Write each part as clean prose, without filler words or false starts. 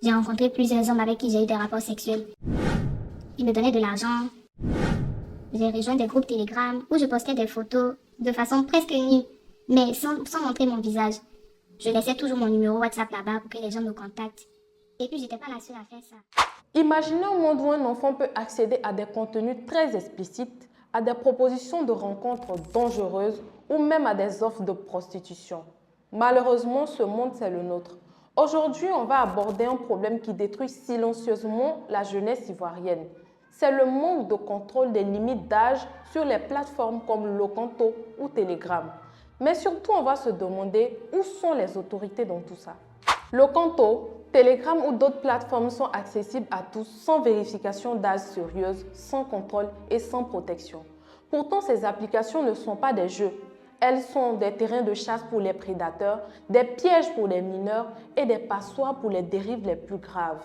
J'ai rencontré plusieurs hommes avec qui j'ai eu des rapports sexuels. Ils me donnaient de l'argent. J'ai rejoint des groupes Telegram où je postais des photos de façon presque nue, mais sans montrer mon visage. Je laissais toujours mon numéro WhatsApp là-bas pour que les gens me contactent. Et puis, j'étais pas la seule à faire ça. Imaginez un monde où un enfant peut accéder à des contenus très explicites, à des propositions de rencontres dangereuses ou même à des offres de prostitution. Malheureusement, ce monde, c'est le nôtre. Aujourd'hui, on va aborder un problème qui détruit silencieusement la jeunesse ivoirienne. C'est le manque de contrôle des limites d'âge sur les plateformes comme Locanto ou Telegram. Mais surtout, on va se demander où sont les autorités dans tout ça. Locanto, Telegram ou d'autres plateformes sont accessibles à tous sans vérification d'âge sérieuse, sans contrôle et sans protection. Pourtant, ces applications ne sont pas des jeux. Elles sont des terrains de chasse pour les prédateurs, des pièges pour les mineurs et des passoires pour les dérives les plus graves.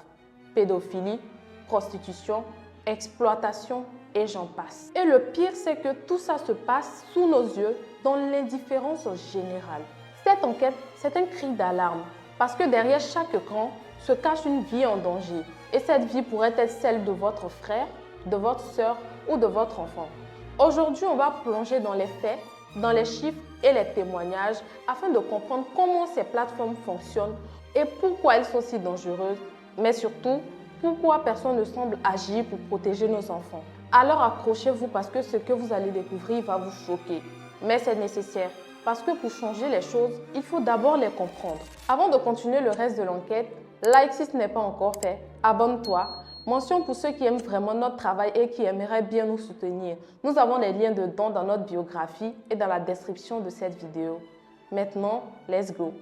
Pédophilie, prostitution, exploitation et j'en passe. Et le pire, c'est que tout ça se passe sous nos yeux dans l'indifférence générale. Cette enquête, c'est un cri d'alarme parce que derrière chaque écran se cache une vie en danger. Et cette vie pourrait être celle de votre frère, de votre sœur ou de votre enfant. Aujourd'hui, on va plonger dans les faits, dans les chiffres et les témoignages afin de comprendre comment ces plateformes fonctionnent et pourquoi elles sont si dangereuses, mais surtout, pourquoi personne ne semble agir pour protéger nos enfants. Alors accrochez-vous parce que ce que vous allez découvrir va vous choquer. Mais c'est nécessaire parce que pour changer les choses, il faut d'abord les comprendre. Avant de continuer le reste de l'enquête, like si ce n'est pas encore fait, abonne-toi. Mention pour ceux qui aiment vraiment notre travail et qui aimeraient bien nous soutenir. Nous avons les liens de dons dans notre biographie et dans la description de cette vidéo. Maintenant, let's go!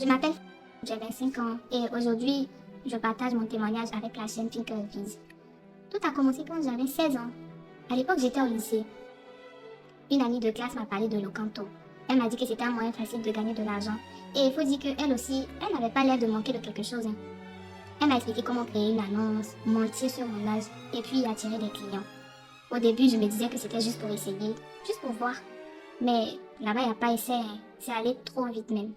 Je m'appelle, j'ai 25 ans et aujourd'hui, je partage mon témoignage avec la chaîne Finkerviz. Tout a commencé quand j'avais 16 ans. À l'époque, j'étais au lycée. Une amie de classe m'a parlé de Locanto. Elle m'a dit que c'était un moyen facile de gagner de l'argent. Et il faut dire qu'elle aussi, elle n'avait pas l'air de manquer de quelque chose. Elle m'a expliqué comment créer une annonce, mentir sur mon âge et puis attirer des clients. Au début, je me disais que c'était juste pour essayer, juste pour voir. Mais là-bas, il n'y a pas essai. C'est allé trop vite même.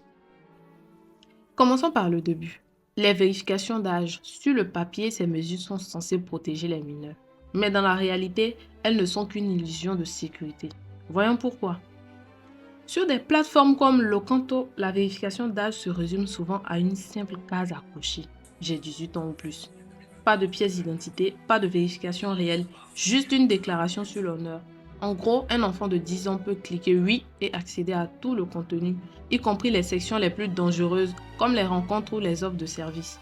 Commençons par le début. Les vérifications d'âge. Sur le papier, ces mesures sont censées protéger les mineurs. Mais dans la réalité, elles ne sont qu'une illusion de sécurité. Voyons pourquoi. Sur des plateformes comme Locanto, la vérification d'âge se résume souvent à une simple case à cocher. J'ai 18 ans ou plus. Pas de pièce d'identité, pas de vérification réelle, juste une déclaration sur l'honneur. En gros, un enfant de 10 ans peut cliquer oui et accéder à tout le contenu, y compris les sections les plus dangereuses comme les rencontres ou les offres de services.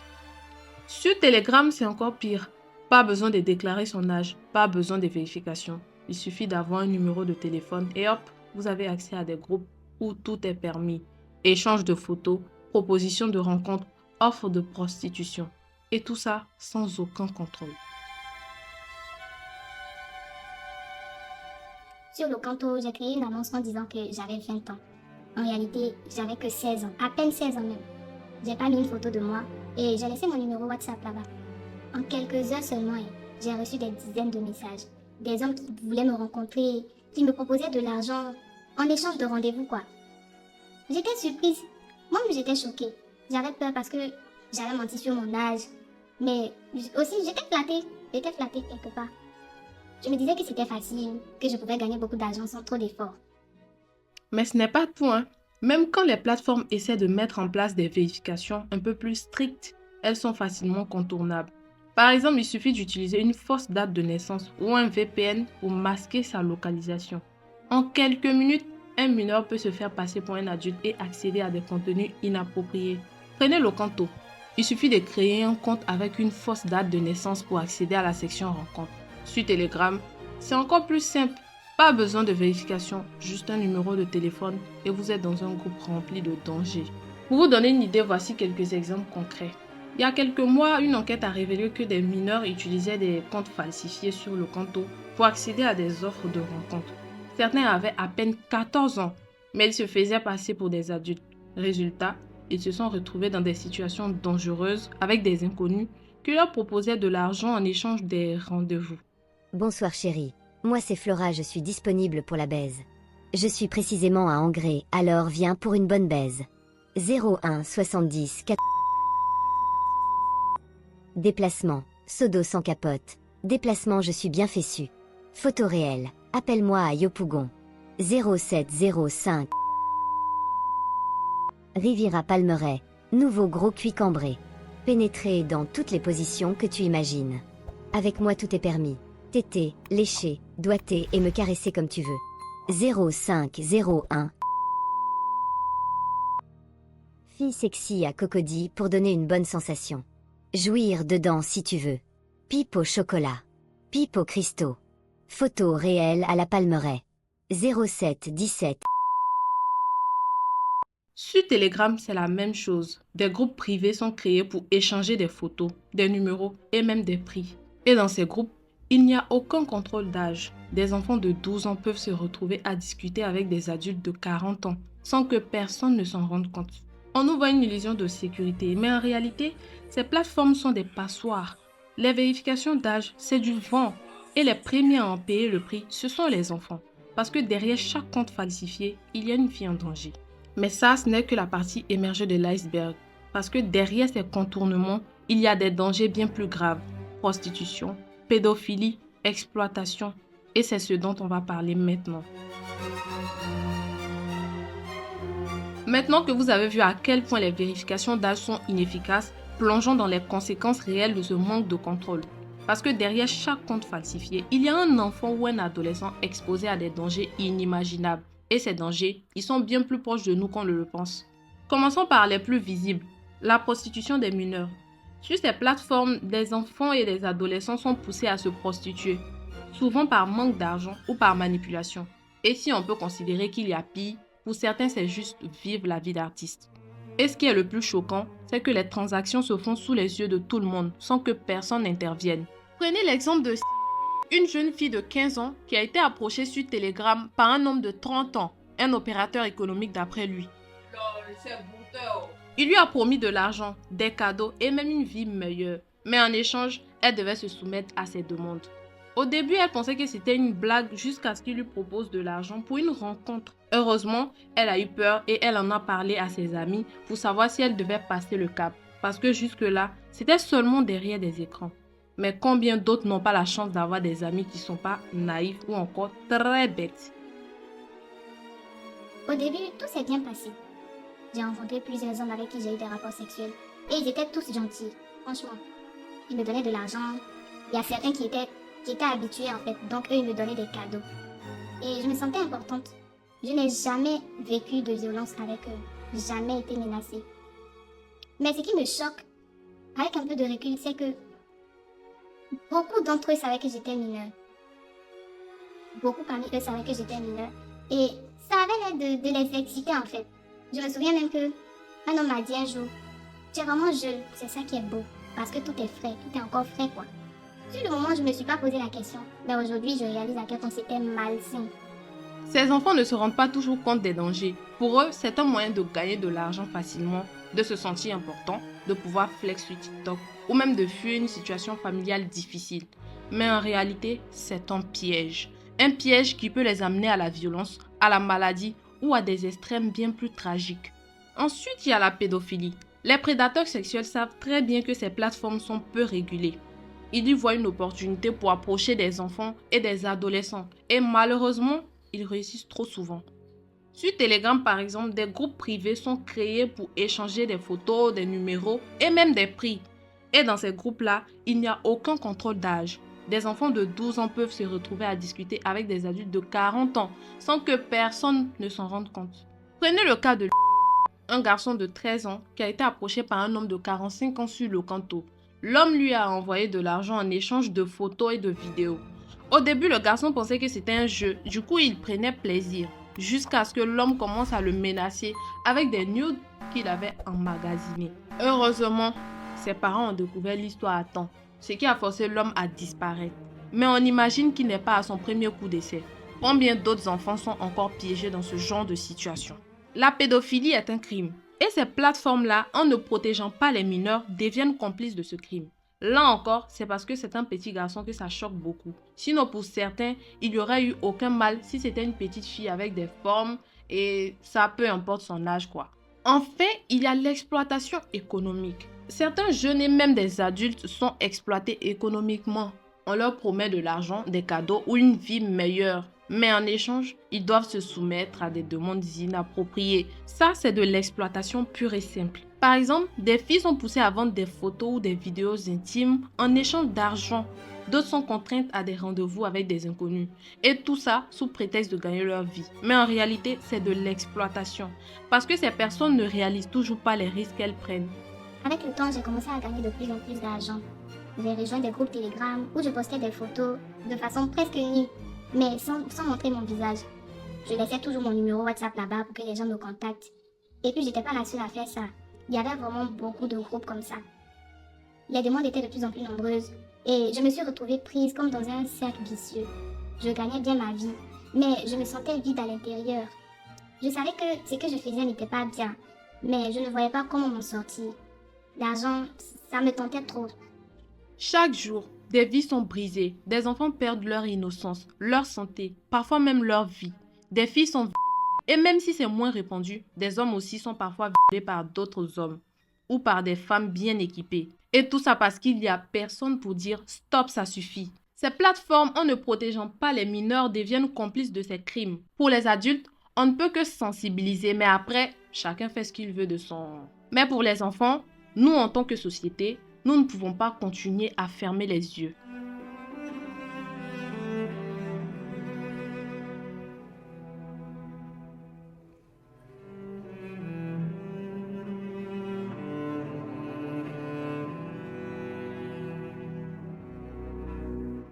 Sur Telegram, c'est encore pire. Pas besoin de déclarer son âge, pas besoin de vérification. Il suffit d'avoir un numéro de téléphone et hop, vous avez accès à des groupes où tout est permis. Échange de photos, propositions de rencontres, offres de prostitution. Et tout ça sans aucun contrôle. Sur Locanto, j'ai créé une annonce en disant que j'avais 20 ans. En réalité, j'avais que 16 ans, à peine 16 ans même. J'ai pas mis une photo de moi et j'ai laissé mon numéro WhatsApp là-bas. En quelques heures seulement, j'ai reçu des dizaines de messages. Des hommes qui voulaient me rencontrer, qui me proposaient de l'argent en échange de rendez-vous quoi. J'étais surprise. Moi-même j'étais choquée. J'avais peur parce que j'avais menti sur mon âge. Mais aussi j'étais flattée. J'étais flattée quelque part. Je me disais que c'était facile, que je pouvais gagner beaucoup d'argent sans trop d'efforts. Mais ce n'est pas tout, hein. Même quand les plateformes essaient de mettre en place des vérifications un peu plus strictes, elles sont facilement contournables. Par exemple, il suffit d'utiliser une fausse date de naissance ou un VPN pour masquer sa localisation. En quelques minutes, un mineur peut se faire passer pour un adulte et accéder à des contenus inappropriés. Prenez Locanto. Il suffit de créer un compte avec une fausse date de naissance pour accéder à la section rencontre. Sur Telegram, c'est encore plus simple. Pas besoin de vérification, juste un numéro de téléphone et vous êtes dans un groupe rempli de dangers. Pour vous donner une idée, voici quelques exemples concrets. Il y a quelques mois, une enquête a révélé que des mineurs utilisaient des comptes falsifiés sur Locanto pour accéder à des offres de rencontres. Certains avaient à peine 14 ans, mais ils se faisaient passer pour des adultes. Résultat, ils se sont retrouvés dans des situations dangereuses avec des inconnus qui leur proposaient de l'argent en échange des rendez-vous. Bonsoir chérie, moi c'est Flora, je suis disponible pour la baise. Je suis précisément à Angré, alors viens pour une bonne baise. 01 70 4. Déplacement, Sodo sans capote. Déplacement je suis bien fessu. Photo réelle, appelle-moi à Yopougon. 0705. Riviera Palmeraie, nouveau gros cuit cambré. Pénétrer dans toutes les positions que tu imagines. Avec moi tout est permis. Téter, lécher, doigter et me caresser comme tu veux. 0501. Fille sexy à Cocody pour donner une bonne sensation. Jouir dedans si tu veux. Pipe au chocolat. Pipe au cristaux. Photo réelle à la Palmeraie. 0717. Sur Telegram, c'est la même chose. Des groupes privés sont créés pour échanger des photos, des numéros et même des prix. Et dans ces groupes, il n'y a aucun contrôle d'âge. Des enfants de 12 ans peuvent se retrouver à discuter avec des adultes de 40 ans sans que personne ne s'en rende compte. On nous voit une illusion de sécurité, mais en réalité, ces plateformes sont des passoires. Les vérifications d'âge, c'est du vent. Et les premiers à en payer le prix, ce sont les enfants. Parce que derrière chaque compte falsifié, il y a une fille en danger. Mais ça, ce n'est que la partie émergée de l'iceberg. Parce que derrière ces contournements, il y a des dangers bien plus graves. Prostitution, pédophilie, exploitation. Et c'est ce dont on va parler maintenant. Maintenant que vous avez vu à quel point les vérifications d'âge sont inefficaces, plongeons dans les conséquences réelles de ce manque de contrôle. Parce que derrière chaque compte falsifié, il y a un enfant ou un adolescent exposé à des dangers inimaginables. Et ces dangers, ils sont bien plus proches de nous qu'on ne le pense. Commençons par les plus visibles, la prostitution des mineurs. Sur ces plateformes, des enfants et des adolescents sont poussés à se prostituer, souvent par manque d'argent ou par manipulation. Et si on peut considérer qu'il y a pire, pour certains c'est juste vivre la vie d'artiste. Et ce qui est le plus choquant, c'est que les transactions se font sous les yeux de tout le monde, sans que personne n'intervienne. Prenez l'exemple de une jeune fille de 15 ans qui a été approchée sur Telegram par un homme de 30 ans, un opérateur économique d'après lui. Il lui a promis de l'argent, des cadeaux et même une vie meilleure. Mais en échange, elle devait se soumettre à ses demandes. Au début, elle pensait que c'était une blague jusqu'à ce qu'il lui propose de l'argent pour une rencontre. Heureusement, elle a eu peur et elle en a parlé à ses amis pour savoir si elle devait passer le cap. Parce que jusque-là, c'était seulement derrière des écrans. Mais combien d'autres n'ont pas la chance d'avoir des amis qui ne sont pas naïfs ou encore très bêtes? Au début, tout s'est bien passé. J'ai rencontré plusieurs hommes avec qui j'ai eu des rapports sexuels. Et ils étaient tous gentils, franchement. Ils me donnaient de l'argent. Il y a certains qui étaient habitués en fait, donc eux ils me donnaient des cadeaux. Et je me sentais importante. Je n'ai jamais vécu de violence avec eux. Jamais été menacée. Mais ce qui me choque, avec un peu de recul, c'est que beaucoup d'entre eux savaient que j'étais mineure. Beaucoup parmi eux savaient que j'étais mineure. Et ça avait l'air de les exciter en fait. Je me souviens même que un homme m'a dit un jour, tu es vraiment jeune, c'est ça qui est beau. Parce que tout est frais, tout est encore frais quoi. Sur le moment, je ne me suis pas posé la question. Mais aujourd'hui, je réalise à quel point c'était malsain. Ces enfants ne se rendent pas toujours compte des dangers. Pour eux, c'est un moyen de gagner de l'argent facilement, de se sentir important, de pouvoir flex sur TikTok ou même de fuir une situation familiale difficile. Mais en réalité, c'est un piège. Un piège qui peut les amener à la violence, à la maladie ou à des extrêmes bien plus tragiques. Ensuite, il y a la pédophilie. Les prédateurs sexuels savent très bien que ces plateformes sont peu régulées. Ils y voient une opportunité pour approcher des enfants et des adolescents. Et malheureusement, ils réussissent trop souvent. Sur Telegram, par exemple, des groupes privés sont créés pour échanger des photos, des numéros et même des prix. Et dans ces groupes-là, il n'y a aucun contrôle d'âge. Des enfants de 12 ans peuvent se retrouver à discuter avec des adultes de 40 ans sans que personne ne s'en rende compte. Prenez le cas de un garçon de 13 ans qui a été approché par un homme de 45 ans sur le Canto. L'homme lui a envoyé de l'argent en échange de photos et de vidéos. Au début, le garçon pensait que c'était un jeu. Du coup, il prenait plaisir. Jusqu'à ce que l'homme commence à le menacer avec des nudes qu'il avait emmagasinés. Heureusement, ses parents ont découvert l'histoire à temps, ce qui a forcé l'homme à disparaître. Mais on imagine qu'il n'est pas à son premier coup d'essai. Combien d'autres enfants sont encore piégés dans ce genre de situation? La pédophilie est un crime. Et ces plateformes-là, en ne protégeant pas les mineurs, deviennent complices de ce crime. Là encore, c'est parce que c'est un petit garçon que ça choque beaucoup. Sinon, pour certains, il n'y aurait eu aucun mal si c'était une petite fille avec des formes et ça, peu importe son âge, quoi. En fait, il y a l'exploitation économique. Certains jeunes et même des adultes sont exploités économiquement. On leur promet de l'argent, des cadeaux ou une vie meilleure. Mais en échange, ils doivent se soumettre à des demandes inappropriées. Ça, c'est de l'exploitation pure et simple. Par exemple, des filles sont poussées à vendre des photos ou des vidéos intimes en échange d'argent. D'autres sont contraintes à des rendez-vous avec des inconnus. Et tout ça sous prétexte de gagner leur vie. Mais en réalité, c'est de l'exploitation. Parce que ces personnes ne réalisent toujours pas les risques qu'elles prennent. Avec le temps, j'ai commencé à gagner de plus en plus d'argent. J'ai rejoint des groupes Telegram où je postais des photos de façon presque nue, mais sans montrer mon visage. Je laissais toujours mon numéro WhatsApp là-bas pour que les gens me contactent. Et puis, j'étais pas la seule à faire ça. Il y avait vraiment beaucoup de groupes comme ça. Les demandes étaient de plus en plus nombreuses et je me suis retrouvée prise comme dans un cercle vicieux. Je gagnais bien ma vie, mais je me sentais vide à l'intérieur. Je savais que ce que je faisais n'était pas bien, mais je ne voyais pas comment m'en sortir. L'argent, ça me tentait trop. Chaque jour, des vies sont brisées, des enfants perdent leur innocence, leur santé, parfois même leur vie. Des filles sont violées, et même si c'est moins répandu, des hommes aussi sont parfois violés par d'autres hommes ou par des femmes bien équipées. Et tout ça parce qu'il n'y a personne pour dire stop, ça suffit. Ces plateformes, en ne protégeant pas les mineurs, deviennent complices de ces crimes. Pour les adultes, on ne peut que sensibiliser, mais après, chacun fait ce qu'il veut de son... Mais pour les enfants, nous en tant que société, nous ne pouvons pas continuer à fermer les yeux.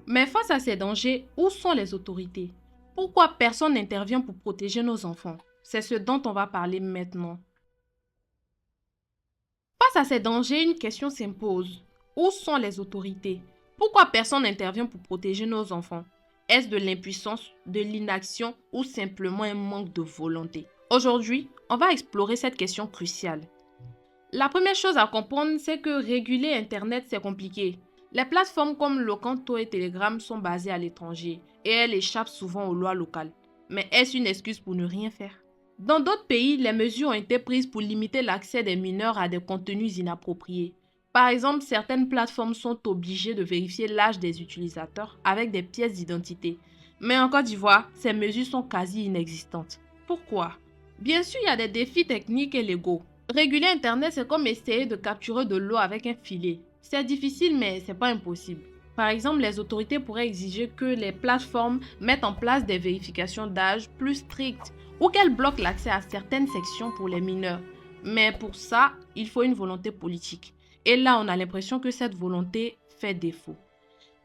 Mais face à ces dangers, où sont les autorités? Pourquoi personne n'intervient pour protéger nos enfants? C'est ce dont on va parler maintenant. Face à ces dangers, une question s'impose. Où sont les autorités? Pourquoi personne n'intervient pour protéger nos enfants? Est-ce de l'impuissance, de l'inaction ou simplement un manque de volonté? Aujourd'hui, on va explorer cette question cruciale. La première chose à comprendre, c'est que réguler Internet, c'est compliqué. Les plateformes comme Locanto et Telegram sont basées à l'étranger et elles échappent souvent aux lois locales. Mais est-ce une excuse pour ne rien faire? Dans d'autres pays, les mesures ont été prises pour limiter l'accès des mineurs à des contenus inappropriés. Par exemple, certaines plateformes sont obligées de vérifier l'âge des utilisateurs avec des pièces d'identité. Mais en Côte d'Ivoire, ces mesures sont quasi inexistantes. Pourquoi? Bien sûr, il y a des défis techniques et légaux. Réguler Internet, c'est comme essayer de capturer de l'eau avec un filet. C'est difficile, mais c'est pas impossible. Par exemple, les autorités pourraient exiger que les plateformes mettent en place des vérifications d'âge plus strictes ou qu'elles bloquent l'accès à certaines sections pour les mineurs. Mais pour ça, il faut une volonté politique. Et là, on a l'impression que cette volonté fait défaut.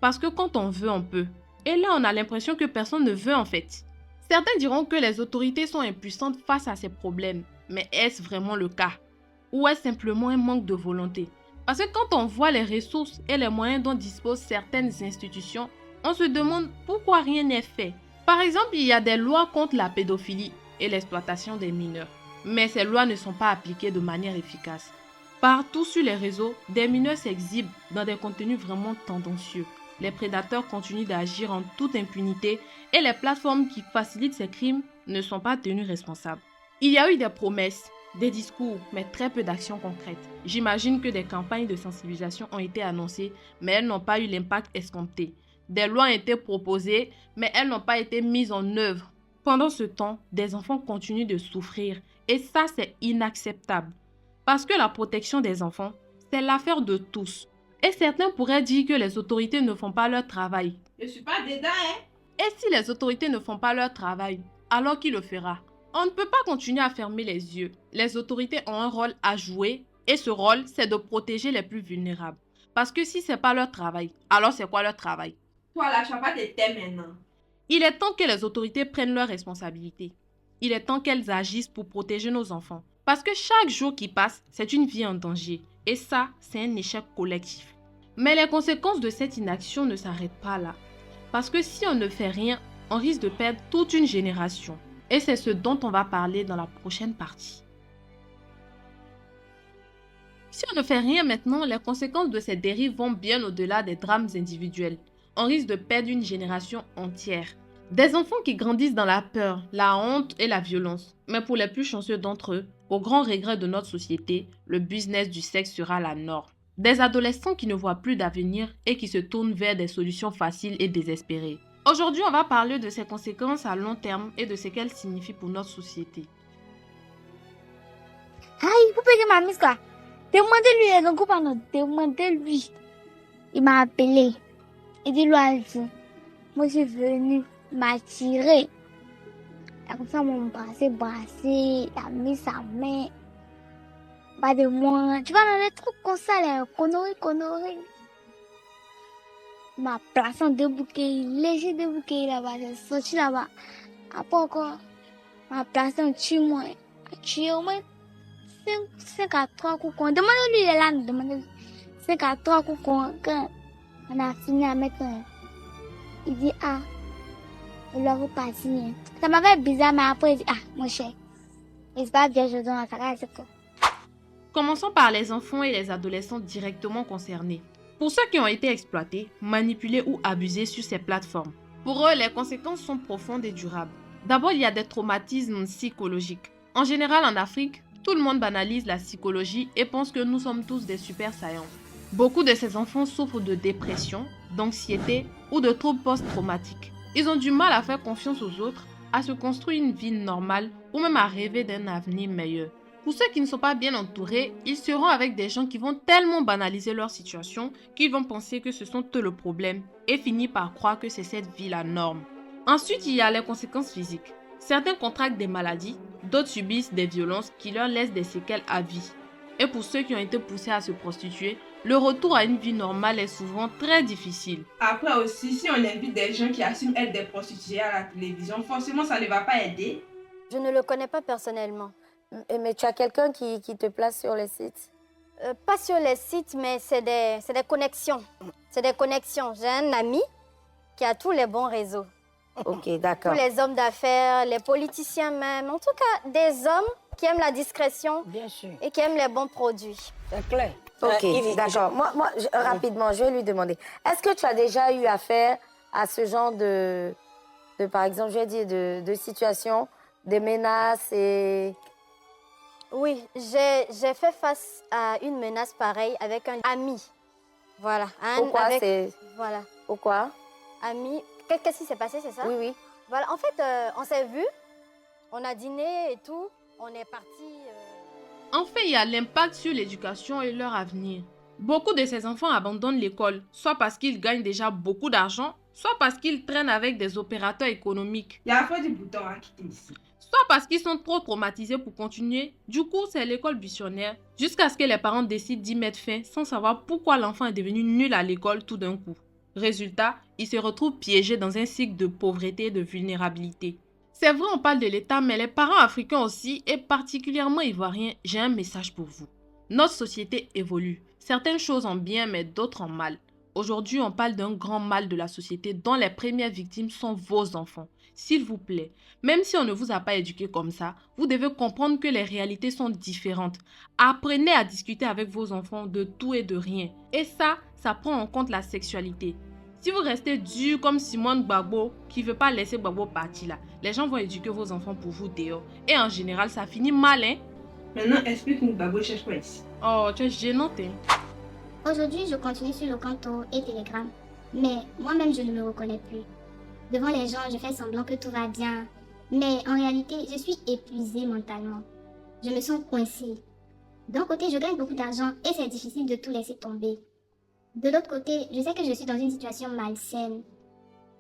Parce que quand on veut, on peut. Et là, on a l'impression que personne ne veut en fait. Certains diront que les autorités sont impuissantes face à ces problèmes. Mais est-ce vraiment le cas? Ou est-ce simplement un manque de volonté? Parce que quand on voit les ressources et les moyens dont disposent certaines institutions, on se demande pourquoi rien n'est fait. Par exemple, il y a des lois contre la pédophilie et l'exploitation des mineurs. Mais ces lois ne sont pas appliquées de manière efficace. Partout sur les réseaux, des mineurs s'exhibent dans des contenus vraiment tendancieux. Les prédateurs continuent d'agir en toute impunité et les plateformes qui facilitent ces crimes ne sont pas tenues responsables. Il y a eu des promesses, des discours, mais très peu d'actions concrètes. J'imagine que des campagnes de sensibilisation ont été annoncées, mais elles n'ont pas eu l'impact escompté. Des lois ont été proposées, mais elles n'ont pas été mises en œuvre. Pendant ce temps, des enfants continuent de souffrir, et ça, c'est inacceptable. Parce que la protection des enfants, c'est l'affaire de tous. Et certains pourraient dire que les autorités ne font pas leur travail. Je suis pas dedans, hein? Et si les autorités ne font pas leur travail, alors qui le fera? On ne peut pas continuer à fermer les yeux. Les autorités ont un rôle à jouer et ce rôle, c'est de protéger les plus vulnérables. Parce que si ce n'est pas leur travail, alors c'est quoi leur travail? Toi là, tu vas pas te taire maintenant. Il est temps que les autorités prennent leurs responsabilités. Il est temps qu'elles agissent pour protéger nos enfants. Parce que chaque jour qui passe, c'est une vie en danger. Et ça, c'est un échec collectif. Mais les conséquences de cette inaction ne s'arrêtent pas là. Parce que si on ne fait rien, on risque de perdre toute une génération. Et c'est ce dont on va parler dans la prochaine partie. Si on ne fait rien maintenant, les conséquences de ces dérives vont bien au-delà des drames individuels. On risque de perdre une génération entière. Des enfants qui grandissent dans la peur, la honte et la violence. Mais pour les plus chanceux d'entre eux, au grand regret de notre société, le business du sexe sera la norme. Des adolescents qui ne voient plus d'avenir et qui se tournent vers des solutions faciles et désespérées. Aujourd'hui, on va parler de ses conséquences à long terme et de ce qu'elles signifient pour notre société. Aïe, vous payez ma mise quoi. Demandez-lui, un coup pendant, demandez-lui. Il m'a appelé. Il dit, dit, moi je suis venu m'attirer. Comme ça, mon brassé, il a mis sa main. Pas de moi. Tu vois, dans les trucs comme ça, là, conneries. Il m'a placé en deux bouquets, léger deux bouquets là-bas, j'ai sorti là-bas. Après encore, il m'a placé en tue-moi. Tué au moins 5 à 3 coups. Demandez-lui, il est là, demandez-lui. 5 à 3 coups. Quand on a fini à mettre il dit, ah, il doit vous passer. Ça m'a fait bizarre, mais après, il dit, ah, mon cher, il se passe bien, je donne à ça, c'est quoi. Commençons par les enfants et les adolescents directement concernés. Pour ceux qui ont été exploités, manipulés ou abusés sur ces plateformes, pour eux, les conséquences sont profondes et durables. D'abord, il y a des traumatismes psychologiques. En général, en Afrique, tout le monde banalise la psychologie et pense que nous sommes tous des super saiyans. Beaucoup de ces enfants souffrent de dépression, d'anxiété ou de troubles post-traumatiques. Ils ont du mal à faire confiance aux autres, à se construire une vie normale ou même à rêver d'un avenir meilleur. Pour ceux qui ne sont pas bien entourés, ils seront avec des gens qui vont tellement banaliser leur situation qu'ils vont penser que ce sont eux le problème et finir par croire que c'est cette vie la norme. Ensuite, il y a les conséquences physiques. Certains contractent des maladies, d'autres subissent des violences qui leur laissent des séquelles à vie. Et pour ceux qui ont été poussés à se prostituer, le retour à une vie normale est souvent très difficile. Après aussi, si on invite des gens qui assument être des prostituées à la télévision, forcément ça ne va pas aider. Je ne le connais pas personnellement. Mais tu as quelqu'un qui te place sur les sites? Pas sur les sites, mais c'est des connexions. C'est des connexions. J'ai un ami qui a tous les bons réseaux. Ok, d'accord. Tous les hommes d'affaires, les politiciens même. En tout cas, des hommes qui aiment la discrétion. Bien sûr. Et qui aiment les bons produits. C'est clair. Ok, d'accord. Rapidement, je vais lui demander. Est-ce que tu as déjà eu affaire à ce genre de par exemple, je vais dire, de situation, des menaces et... Oui, j'ai fait face à une menace pareille avec un ami. Voilà. Pourquoi Voilà. Pourquoi? Ami. Qu'est-ce qui s'est passé, c'est ça? Oui, oui. Voilà, en fait, on s'est vus, on a dîné et tout, on est parti... Enfin, il y a l'impact sur l'éducation et leur avenir. Beaucoup de ces enfants abandonnent l'école, soit parce qu'ils gagnent déjà beaucoup d'argent, soit parce qu'ils traînent avec des opérateurs économiques. Il y a un fois du bouton à quitter ici. Soit parce qu'ils sont trop traumatisés pour continuer. Du coup, c'est l'école buissonnière, jusqu'à ce que les parents décident d'y mettre fin sans savoir pourquoi l'enfant est devenu nul à l'école tout d'un coup. Résultat, il se retrouve piégé dans un cycle de pauvreté et de vulnérabilité. C'est vrai, on parle de l'État, mais les parents africains aussi, et particulièrement ivoiriens, j'ai un message pour vous. Notre société évolue. Certaines choses en bien, mais d'autres en mal. Aujourd'hui, on parle d'un grand mal de la société dont les premières victimes sont vos enfants. S'il vous plaît, même si on ne vous a pas éduqué comme ça, vous devez comprendre que les réalités sont différentes. Apprenez à discuter avec vos enfants de tout et de rien. Et ça prend en compte la sexualité. Si vous restez dur comme Simone Gbagbo, qui ne veut pas laisser Gbagbo partir là, les gens vont éduquer vos enfants pour vous dehors. Et en général, ça finit mal, hein? Maintenant, explique-nous Gbagbo cherche quoi ici. Oh, tu es gênante, hein? Aujourd'hui, je continue sur le Kanto et Telegram, mais moi-même, je ne me reconnais plus. Devant les gens, je fais semblant que tout va bien, mais en réalité, je suis épuisée mentalement. Je me sens coincée. D'un côté, je gagne beaucoup d'argent et c'est difficile de tout laisser tomber. De l'autre côté, je sais que je suis dans une situation malsaine.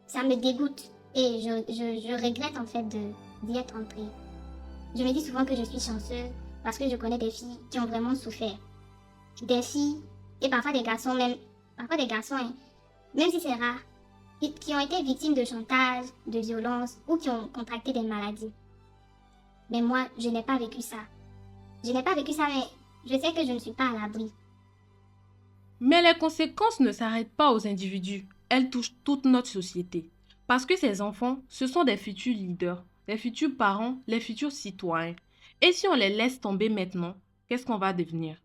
Ça me dégoûte et je regrette en fait d'y être entrée. Je me dis souvent que je suis chanceuse parce que je connais des filles qui ont vraiment souffert. Des filles et parfois des garçons même, hein, même si c'est rare, qui ont été victimes de chantage, de violence ou qui ont contracté des maladies. Mais moi, je n'ai pas vécu ça. Je n'ai pas vécu ça, mais je sais que je ne suis pas à l'abri. Mais les conséquences ne s'arrêtent pas aux individus, elles touchent toute notre société. Parce que ces enfants, ce sont des futurs leaders, les futurs parents, les futurs citoyens. Et si on les laisse tomber maintenant, qu'est-ce qu'on va devenir?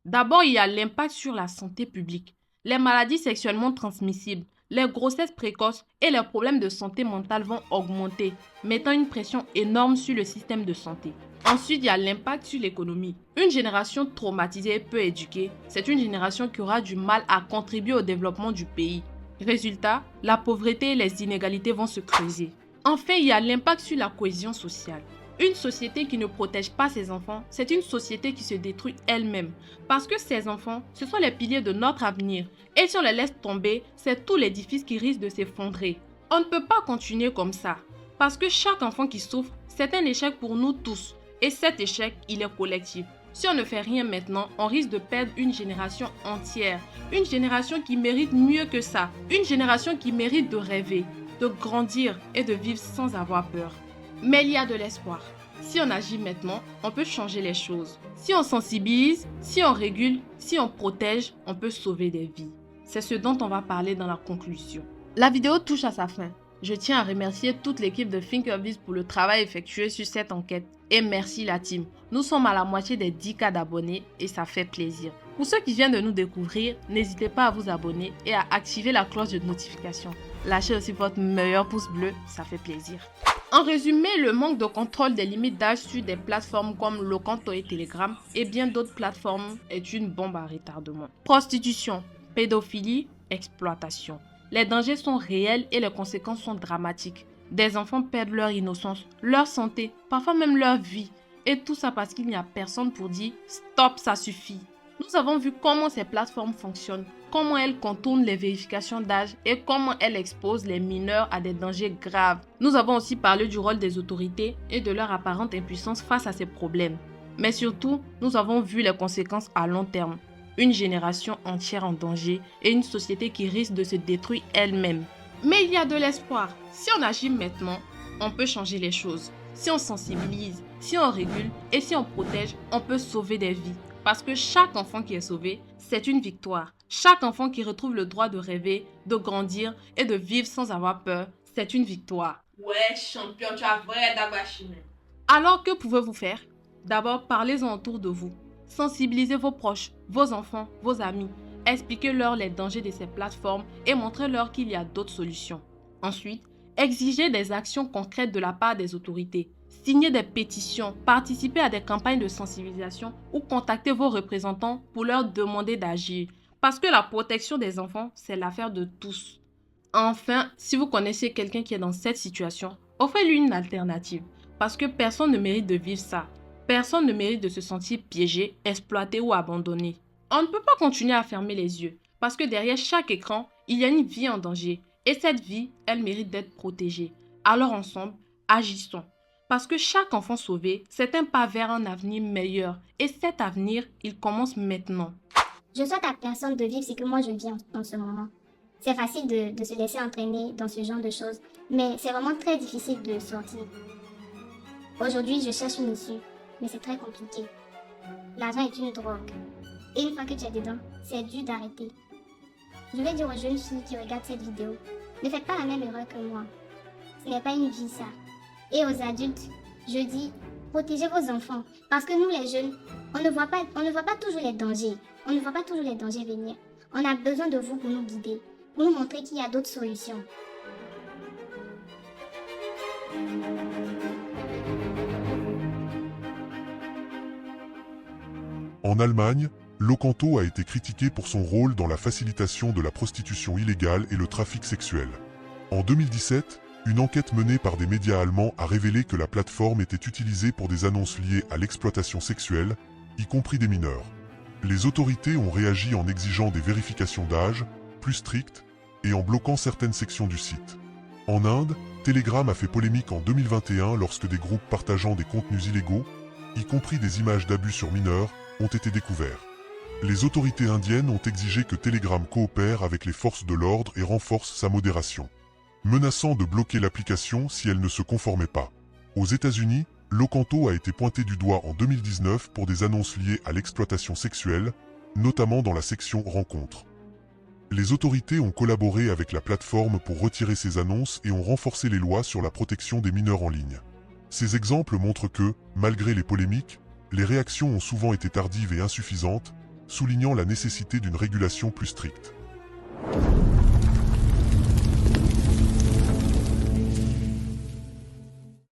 D'abord, il y a l'impact sur la santé publique. Les maladies sexuellement transmissibles, les grossesses précoces et les problèmes de santé mentale vont augmenter, mettant une pression énorme sur le système de santé. Ensuite, il y a l'impact sur l'économie. Une génération traumatisée et peu éduquée, c'est une génération qui aura du mal à contribuer au développement du pays. Résultat, la pauvreté et les inégalités vont se creuser. Enfin, il y a l'impact sur la cohésion sociale. Une société qui ne protège pas ses enfants, c'est une société qui se détruit elle-même. Parce que ces enfants, ce sont les piliers de notre avenir. Et si on les laisse tomber, c'est tout l'édifice qui risque de s'effondrer. On ne peut pas continuer comme ça. Parce que chaque enfant qui souffre, c'est un échec pour nous tous. Et cet échec, il est collectif. Si on ne fait rien maintenant, on risque de perdre une génération entière. Une génération qui mérite mieux que ça. Une génération qui mérite de rêver, de grandir et de vivre sans avoir peur. Mais il y a de l'espoir. Si on agit maintenant, on peut changer les choses. Si on sensibilise, si on régule, si on protège, on peut sauver des vies. C'est ce dont on va parler dans la conclusion. La vidéo touche à sa fin. Je tiens à remercier toute l'équipe de Thinkerviz pour le travail effectué sur cette enquête. Et merci la team. Nous sommes à la moitié des 10K d'abonnés et ça fait plaisir. Pour ceux qui viennent de nous découvrir, n'hésitez pas à vous abonner et à activer la cloche de notification. Lâchez aussi votre meilleur pouce bleu, ça fait plaisir. En résumé, le manque de contrôle des limites d'âge sur des plateformes comme Locanto et Telegram et bien d'autres plateformes est une bombe à retardement. Prostitution, pédophilie, exploitation. Les dangers sont réels et les conséquences sont dramatiques. Des enfants perdent leur innocence, leur santé, parfois même leur vie. Et tout ça parce qu'il n'y a personne pour dire « Stop, ça suffit ». Nous avons vu comment ces plateformes fonctionnent, comment elles contournent les vérifications d'âge et comment elles exposent les mineurs à des dangers graves. Nous avons aussi parlé du rôle des autorités et de leur apparente impuissance face à ces problèmes. Mais surtout, nous avons vu les conséquences à long terme. Une génération entière en danger et une société qui risque de se détruire elle-même. Mais il y a de l'espoir. Si on agit maintenant, on peut changer les choses. Si on sensibilise, si on régule et si on protège, on peut sauver des vies. Parce que chaque enfant qui est sauvé, c'est une victoire. Chaque enfant qui retrouve le droit de rêver, de grandir et de vivre sans avoir peur, c'est une victoire. Ouais, champion, tu as vrai d'abachine. Alors, que pouvez-vous faire? D'abord, parlez-en autour de vous. Sensibilisez vos proches, vos enfants, vos amis. Expliquez-leur les dangers de ces plateformes et montrez-leur qu'il y a d'autres solutions. Ensuite, exigez des actions concrètes de la part des autorités. Signez des pétitions, participez à des campagnes de sensibilisation ou contactez vos représentants pour leur demander d'agir. Parce que la protection des enfants, c'est l'affaire de tous. Enfin, si vous connaissez quelqu'un qui est dans cette situation, offrez-lui une alternative. Parce que personne ne mérite de vivre ça. Personne ne mérite de se sentir piégé, exploité ou abandonné. On ne peut pas continuer à fermer les yeux. Parce que derrière chaque écran, il y a une vie en danger. Et cette vie, elle mérite d'être protégée. Alors ensemble, agissons. Parce que chaque enfant sauvé, c'est un pas vers un avenir meilleur. Et cet avenir, il commence maintenant. Je souhaite à personne de vivre ce que moi je vis en ce moment. C'est facile de se laisser entraîner dans ce genre de choses, mais c'est vraiment très difficile de sortir. Aujourd'hui, je cherche une issue, mais c'est très compliqué. L'argent est une drogue. Et une fois que tu es dedans, c'est dur d'arrêter. Je vais dire aux jeunes filles qui regardent cette vidéo, ne faites pas la même erreur que moi. Ce n'est pas une vie ça. Et aux adultes, je dis, protégez vos enfants. Parce que nous les jeunes, on ne voit pas toujours les dangers. On ne voit pas toujours les dangers venir. On a besoin de vous pour nous guider, pour nous montrer qu'il y a d'autres solutions. En Allemagne, Locanto a été critiqué pour son rôle dans la facilitation de la prostitution illégale et le trafic sexuel. En 2017, une enquête menée par des médias allemands a révélé que la plateforme était utilisée pour des annonces liées à l'exploitation sexuelle, y compris des mineurs. Les autorités ont réagi en exigeant des vérifications d'âge plus strictes et en bloquant certaines sections du site. En Inde, Telegram a fait polémique en 2021 lorsque des groupes partageant des contenus illégaux, y compris des images d'abus sur mineurs, ont été découverts. Les autorités indiennes ont exigé que Telegram coopère avec les forces de l'ordre et renforce sa modération, menaçant de bloquer l'application si elle ne se conformait pas. Aux États-Unis, Locanto a été pointé du doigt en 2019 pour des annonces liées à l'exploitation sexuelle, notamment dans la section Rencontres. Les autorités ont collaboré avec la plateforme pour retirer ces annonces et ont renforcé les lois sur la protection des mineurs en ligne. Ces exemples montrent que, malgré les polémiques, les réactions ont souvent été tardives et insuffisantes, soulignant la nécessité d'une régulation plus stricte.